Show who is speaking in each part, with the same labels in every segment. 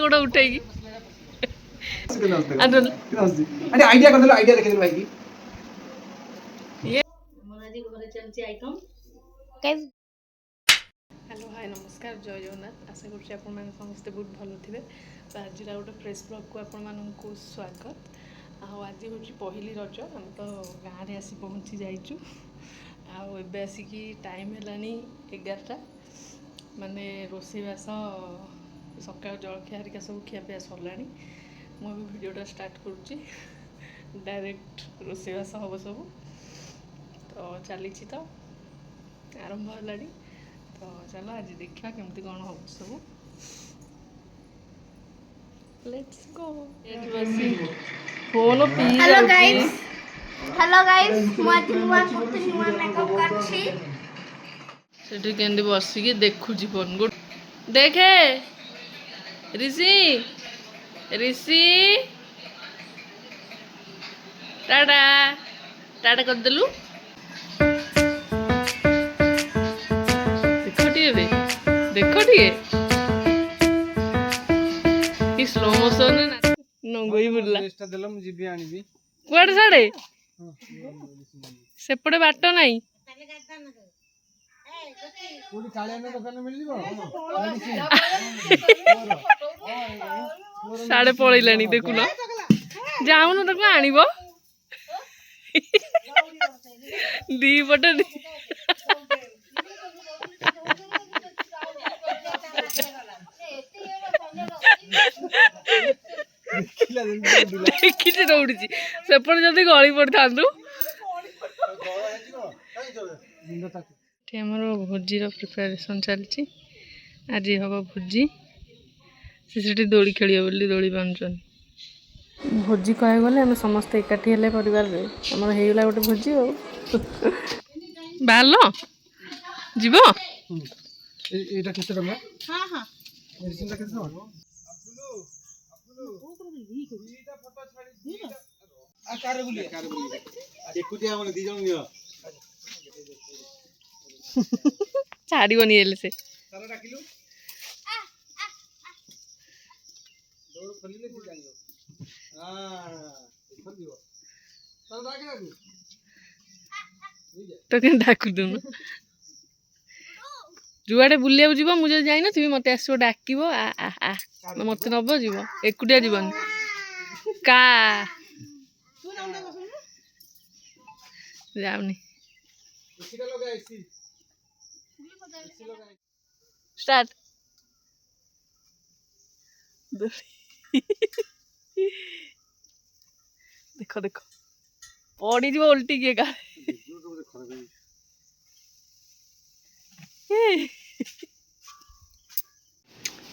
Speaker 1: गोड़ उठेगी
Speaker 2: आइडिया कर दो आइडिया देखे भाई की
Speaker 1: ये मोनाजी को चलची आइटम गाइस हेलो हाय नमस्कार जय जगन्नाथ आशा करुँच आप समस्ते बहुत भल थे तो आज गोटे फ्रेश ब्लॉग को आपको स्वागत आज हूँ पहली रज आम तो गाँव में आसी पहुँची जाइचु आबे आसिकी टाइम है 11टा माने रोषेबास सका जलखिया हरिका सब खियापिया सरला मुझे भिडियोटा स्टार्ट करुच्ची डायरेक्ट रोषेबास हम सब तो चली तो आरंभ है तो चलो आज देखा केमती कौन हो सब let's go phone P
Speaker 3: hello guys मु आज नुआ करते नुआ मेकअप करछि
Speaker 1: सेठी केंदी बसिकी देखुची फोन गुड देखे ऋषि ऋषि टाटा टाटा कर देलु देखो स्लो मोशन नंगोई बुल्ला कुआड़े साड़े सेपटे बाट नाई साड़े पलैलानी देखुन जाऊन ताको आनिबो दी पटे देखी दौड़ी सेपटे जदि गली पड़ था आमर भोजीर प्रिपेरेसन चलती आज हम भोजी से दोली खेल दोली बांधुन भोजी कह गले आम समस्त एकाठी हेले परिवार आमर होगा गोटे भोजी बाहर जीव छाड़बनी हेले से तो क्या डाक दून जुआड़े बुलिया जीव मुझे जाई नी मत आस डाक मत नब जीव एकुटिया जीवन का जाऊनी स्टार्ट देखो देखो पड़ी जीव उल्टी किए का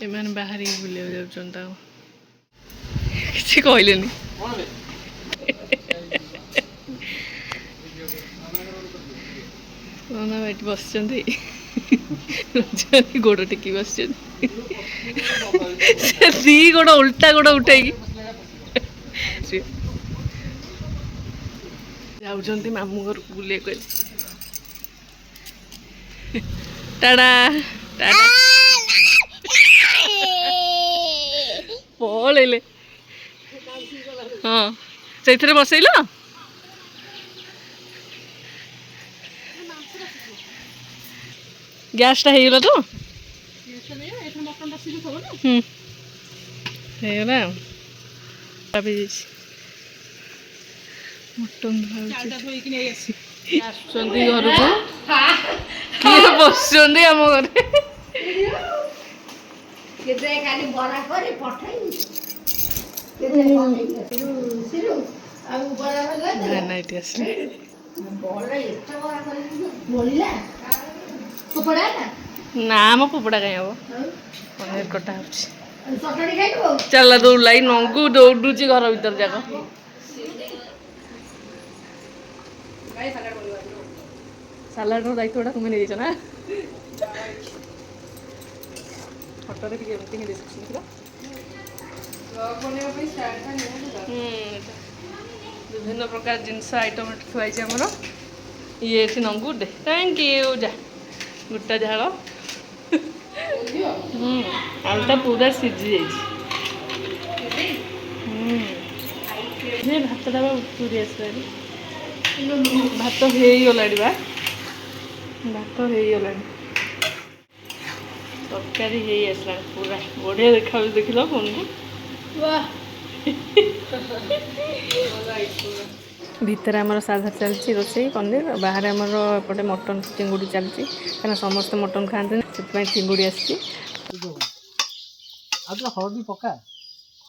Speaker 1: एमान बाहर बुलिया जाऊँ किसी कहलेनी ना बैठ बस गोड़ टेक बस दी गोड़ उल्टा गोड़ उठे जाऊँ मामू घर बुले कह टाटा टाटा पलैले हाँ से बसैल गैसटा होगला तो होगला मटन घर को बस आम घर ना मो पोपड़ा कहीं हम पनीर कटा हो चल दौड़ लाई नंगू दौड़ुची घर भर जाक सालाड दायित्वटा तुम्हें नहीं ना फटो देखिए विभिन्न प्रकार जिनस आइटम थुआई आमर ये नंगू दे थैंक यू जा गोटा झाड़ आलुटा पूरा सीझी जाइए ଭାତଟା ବା ଉତୁରି ଆସିଲାଣି ଭାତ ହେଇଗଲାଣି ବା ଭାତ ହେଇଗଲାଣି ତରକାରୀ ହେଇ ଆସିଲାଣି ପୁରା ବଢ଼ିଆ ଦେଖାଯାଉଛି ଦେଖିଲ ଫୋନକୁ ଭିତରେ ଆମର ସାଧା ଚାଲିଛି ରୋଷେଇ ପନିର ବାହାରେ ଆମର ଏପଟେ ମଟନ୍ ଚିଙ୍ଗୁଡ଼ି ଚାଲିଛି କାହିଁକିନା ସମସ୍ତେ ମଟନ୍ ଖାଆନ୍ତିନି ସେଥିପାଇଁ ଚିଙ୍ଗୁଡ଼ି ଆସିଛି
Speaker 2: ଆଉ ତ ହଳଦୀ ପକା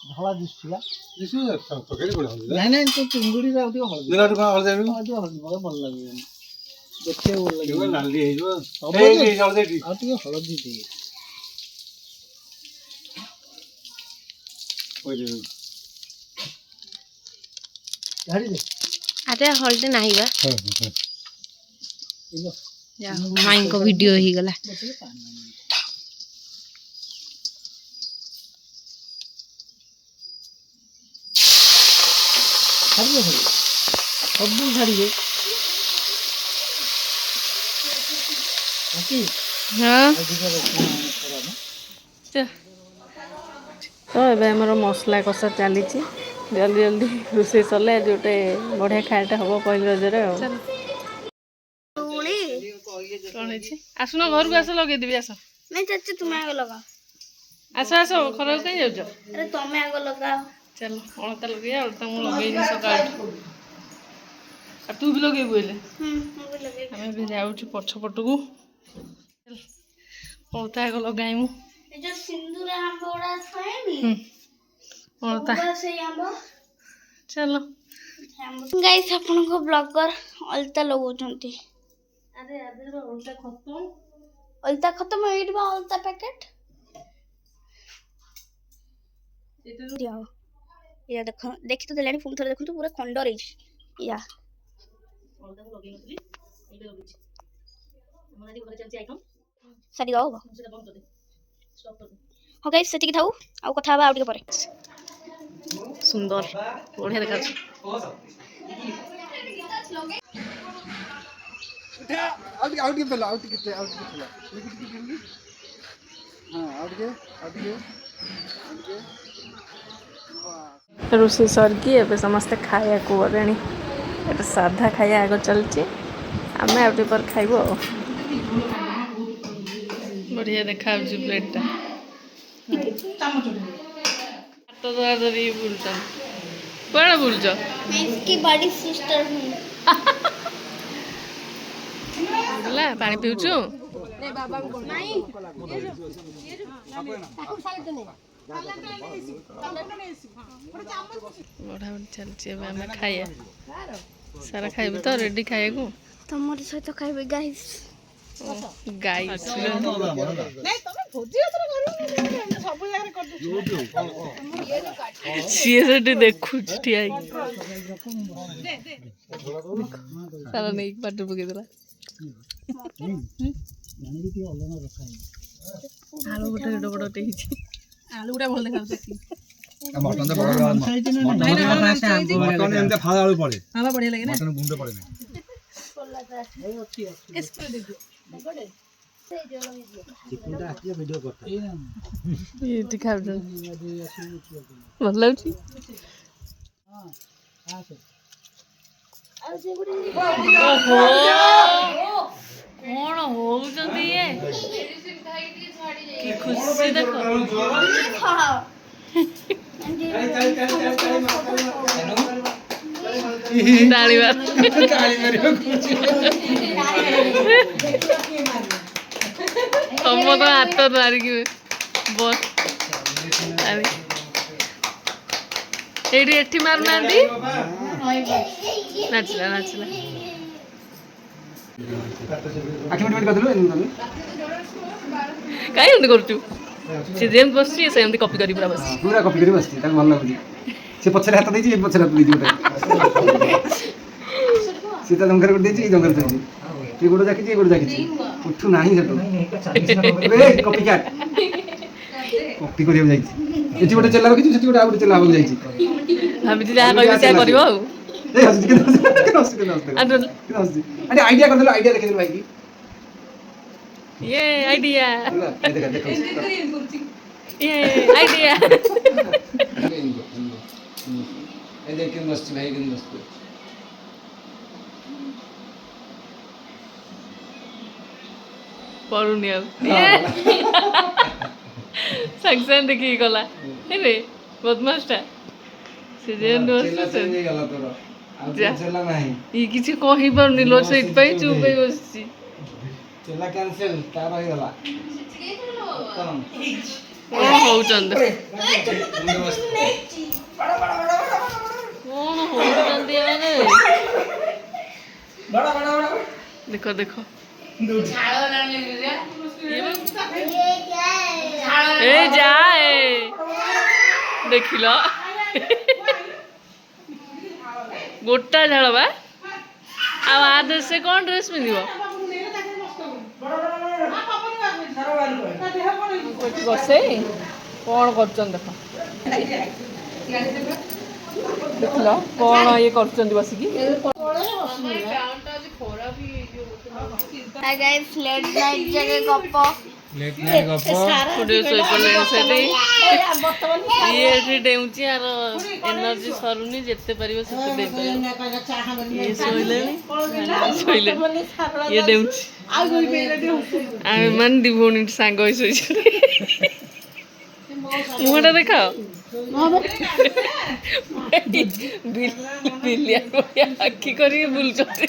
Speaker 2: ଧଳା ଦିଶୁଥିଲା ନାଇଁ ନାଇଁ ତ ଚିଙ୍ଗୁଡିରେ ଆଉ ଟିକେ ହଳଦୀ ହଳଦୀ ପକା ଭଲ ଲାଗିବନି ଦେଖିବାକୁ ଭଲ ଲାଗିବ ନାଲି ହେଇଯିବ ଆଉ ଟିକେ ହଳଦୀ ଟିକେ ଝାଡ଼ିଦେ
Speaker 3: ଆରେ ହଳଦୀ ନାହିଁ ବା ମାଇଙ୍କ ଭିଡିଓ ହେଇଗଲା
Speaker 2: ସବୁ ଝାଡ଼ିବେ
Speaker 1: ତ ଏବେ ଆମର ମସଲା କଷା ଚାଲିଛି ଜଲ୍ଦି ଜଲ୍ଦି ରୋଷେଇ ସରିଲେ ଆଜି ଗୋଟେ ବଢ଼ିଆ ଖାଇବାଟା ହେବ ପହିଲି ରଜରେ ଆଉ କ'ଣ ହେଇଛି ଆସୁନ ଘରକୁ ଆସ ଲଗେଇଦେବି ଆସ
Speaker 3: ନାଇଁ ଚାଚୁ ତୁମେ ଆଗ ଲଗାଅ
Speaker 1: ଆସ ଆସ ଖରାକୁ କାହିଁ ଯାଉଛ
Speaker 3: ଆରେ ତମେ ଆଗ ଲଗାଅ
Speaker 1: ଚାଲ ଅଳତା ଲଗେଇବା ଅଳତା ମୁଁ ଲଗେଇନି ସକାଳୁ ଆଉ ତୁ ବି ଲଗେଇବୁ ହେଲେ
Speaker 3: ମୁଁ ବି ଲଗେଇବି
Speaker 1: ଆମେ ଏବେ ଯାଉଛୁ ପଛପଟକୁ ଅଳତା ଆଗ ଲଗାଇମୁ
Speaker 3: ଏ ଯୋଉ ସିନ୍ଦୁର ଆମ୍ବ ଗୁଡା ଥାଏନି
Speaker 1: ଅଳତା
Speaker 3: ସେଇ ଆମ୍ବ
Speaker 1: ଚାଲ
Speaker 3: ଗାଇସ୍ ଆପଣଙ୍କ ବ୍ଲଗର ଅଲତା ଲଗାଉଛନ୍ତି
Speaker 1: ଆରେ ଅଳତା ଖତମ
Speaker 3: ଅଲତା ଖତମ ଏଇଠି ବା ଅଲତା ପ୍ୟାକେଟ या देख देखी तो देलानी पुଣି ଥରେ ଦେଖନ୍ତୁ ପୁରା ଖଣ୍ଡ ରହିଛି या
Speaker 1: ଅଳତାକୁ ଲଗେଇ ନଥିଲି ଏଇଟା ଲଗେଇଛି ଆମର ଆଜି ଘରେ ଚାଲିଛି ଆଇଟମ
Speaker 3: ସାରି ଦବ
Speaker 1: ସେଟା ବନ୍ଦ କରିଦେ ଷ୍ଟପ୍ କରିଦେ
Speaker 3: ହଁ ଗାଇସ୍ ସେତିକି ଥାଉ ଆଉ କଥା ହବା ଆଉ ଟିକେ ପରେ
Speaker 1: ସୁନ୍ଦର ବଢିଆ ଦେଖାଯାଉଛି
Speaker 2: ଆଉ ଟିକେ ବେଲ ଆଉ ଟିକେ ହଁ ଆଉ ଟିକେ
Speaker 1: ରୋଷେଇ ସରିକି ଏବେ ସମସ୍ତେ ଖାଇବାକୁ ଗଲେଣି ଏବେ ସାଧା ଖାଇବା ଆଗ ଚାଲିଛି ଆମେ ଆଉ ଟିକେ ପରେ ଖାଇବୁ ଆଉ ବଢ଼ିଆ ଦେଖାଯାଉଛି ପ୍ଲେଟ୍ଟା ହାତ ଧରିକି ବୁଲୁଛନ୍ତି କୁଆଡ଼େ ବୁଲୁଛ
Speaker 3: मैं इसकी बड़ी सिस्टर हूँ
Speaker 1: ହେଲା ପାଣି ପିଉଛୁ ବଢ଼ାବଢ଼ି ଚାଲିଛି ଏବେ ଆମେ ଖାଇବା ସାରା ଖାଇବୁ ତ ରେଡ଼ି ଖାଇବାକୁ
Speaker 3: ତମର ସହିତ ଖାଇବି ଗାଇସ୍
Speaker 1: ଗାଈ ସିଏ ସେଠି ଦେଖୁଛି ଠିଆ ହେଇକି ସାରା ନେଇକି ପାଟିରେ ପକେଇଦେଲା ଆଳୁ ଗୋଟେ ଏଡ ବଡ଼ଟେ ହେଇଛି ଆଳୁ ଗୁଡ଼ା ଭଲ ଦେଖାଯାଉଛି
Speaker 2: ମଟନ ବଡ ମଟନ ଏମିତି ଫାଳ ଆଳୁ ପଡେ
Speaker 1: ବଢ଼ିଆ ଲାଗେ ନା
Speaker 2: ମଟନ ଗୁଣ୍ଡ ପଡେ ନା
Speaker 1: ଏଇଠି ଖାଉଛନ୍ତି ଭଲ ଲାଗୁଛି କ'ଣ ହଉଛନ୍ତି ଇଏ କି ଖୁସି ଦେଖ ତାଳିବା ସମସ୍ତ ହାତ ଧରିକି ବସ୍ ଏଇଠି ଏଠି ମାରୁନାହାନ୍ତି ନାଚିଲା ନାଚିଲା କାହିଁ ଏମିତି କରୁଛୁ ସେ ଯେମିତି ବସିଛି ସେମିତି କପି କରି ପୁରା ବସିଛି
Speaker 2: ପୁରା କପି କରି ବସିଛି ତାକୁ ଭଲ ଲାଗୁଛି ସେ ପଛରେ ହାତ ଦେଇଛି ଏ ପଛରେ ହାତ ଦେଇଛି ଗୋଟେ ସେ ତା ଜଙ୍ଘରେ ଗୋଟେ ଦେଇଛି ଏଇ ଜଙ୍ଘରେ ଦେଇଛି ଏ ଗୋଡ଼ ଜାକିଛି ଏ ଗୋଡ଼ ଜାକିଛି ଉଠୁ ନାହିଁ ସେଠୁ କପି କ୍ୟାଟ୍ କପି କରିବାକୁ ଯାଇଛି ଏଠି ଗୋଟେ ଚେଲା ରଖିଛି ସେଠି ଗୋଟେ ଆଉ ଗୋଟେ ଚେଲା ହବାକୁ ଯାଇଛି
Speaker 1: ଭାବିଛି ଯାହା କହିବି ସେୟା କରିବ ଆଉ
Speaker 2: ଆଇଡିଆ କରିଦେଲୁ ଆଇଡିଆ ଦେଖେଇଦେଲୁ ଭାଇକି
Speaker 1: ये आइडिया ये आइडिया
Speaker 2: देखिए मस्त भाई के मस्त
Speaker 1: पढ़ुनी अब साक्षात देखिए गला हे बदमाशटा से जेन
Speaker 2: चेंज गला तोर आ चला नहीं
Speaker 1: ई किछि कहि पारुनी लो सेट पई चुप पई बसछि
Speaker 2: चला कैंसिल तार हो गला कौन
Speaker 1: कोन होउचंद कोन होउचंद माने
Speaker 2: बड़ा बड़ा बड़ा
Speaker 1: देखो देखो ए जाए देखिल गोटा झाड़ बा आद से कौन ड्रेस पिंधिब बसे कौन कर देख देखल कौन ये कर बसिकी
Speaker 3: गाइस लेट नाइट जगह गप्प
Speaker 2: लेट नाइट
Speaker 1: ये डेउची आर एनर्जी सरुनी जिते पारिबो सेते दे पारिबो ये सोइले ये डेउची आमे मन दी भोनी सांग होई सोइछ मुहटा देखाओ बिलिया कोया आखी करी बुलचती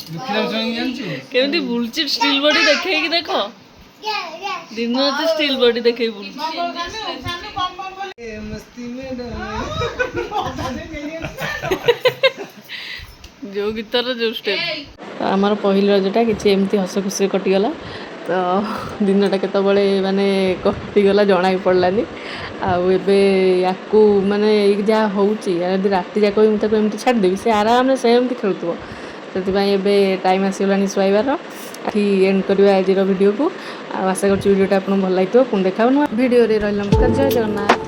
Speaker 2: पूरा बिलियन
Speaker 1: केमती बुलची स्टील बॉडी देखे कि देख दिन रात स्टील बॉडी देखे
Speaker 2: मस्ती में
Speaker 1: जो गीतर जो स्टेप तो आमर पहली रजटा कि एमती हस खुशी कटिगला तो दिनटा केतबले माने कटिगला जना ही पड़लानी आबे माने जहाँ होची राति जाक एमती छाड़देवी से आराम से एमती खेलुव से टाइम आसगलानी शुआइबार एंड करवा आज वीडियो को आशा कर वीडियोटा आपको भल लगे पुणी देखा भिडियो रही नमस्कार जय जगन्नाथ।